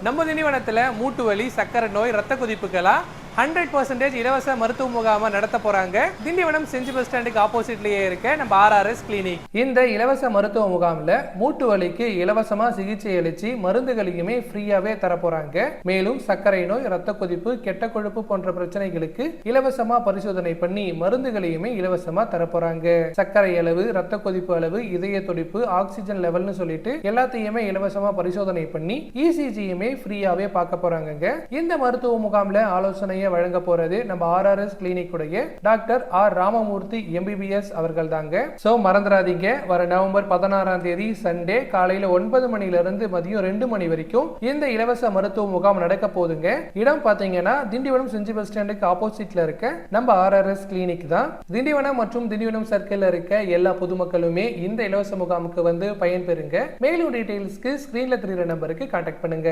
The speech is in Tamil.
நம்ம திண்டிவனத்தில் மூட்டு வலி, சக்கரை நோய், ரத்த கொதிப்புக்கெல்லாம் 100% இலவச மருத்துவ முகாமை நடத்த போறாங்க. திண்டிவனம் செஞ்சி பஸ் ஸ்டாண்டுக்கு ஆப்போசிட்லயே இருக்க நம்ம RRS கிளினிக். இந்த இலவச மருத்துவ முகாம்ல மூட்டு வலிக்கு இலவசமா சிகிச்சை அளிச்சு மருந்துகளையுமே ஃப்ரீயாவே தர போறாங்க. மேலும் சர்க்கரை நோய், ரத்த கொதிப்பு, கெட்ட கொழுப்பு போன்ற பிரச்சனைகளுக்கு இலவசமா பரிசோதனை பண்ணி மருந்துகளையுமே இலவசமா தர போறாங்க. சர்க்கரை அளவு, ரத்த கொதிப்பு அளவு, இதய துடிப்பு, ஆக்சிஜன் லெவல்னு சொல்லிட்டு எல்லாத்தையுமே இலவசமா பரிசோதனை பண்ணி ECGயுமே ஃப்ரீயாவே பார்க்க போறாங்க. இந்த மருத்துவ முகாம்ல ஆலோசனையை வழங்க போறது நம்ம RRS கிளினிக் உடைய டாக்டர் R ராமமூர்த்தி MBBS அவர்கள் தாங்க. சோ மறந்துடாதீங்க, வர நவம்பர் 16ஆம் தேதி சண்டே காலையில 9 மணில இருந்து மதியம் 2 மணி வரைக்கும் இந்த இலவச மருத்துவ முகாம் நடக்க போகுதுங்க. இடம் பாத்தீங்கன்னா திண்டிவனம் செஞ்சி பஸ் ஸ்டாண்டுக்கு ஆப்போசிட்ல இருக்க நம்ம RRS கிளினிக் தான். திண்டிவனம் மற்றும் திண்டிவனம் சர்க்கிள்ல இருக்க எல்லா பொதுமக்களுமே இந்த இலவச முகாமுக்கு வந்து பயன்பெறுங்க. மேலும் டீடைல்ஸ்க்கு ஸ்கிரீன்ல தெரியுற நம்பருக்கு கான்டாக்ட் பண்ணுங்க.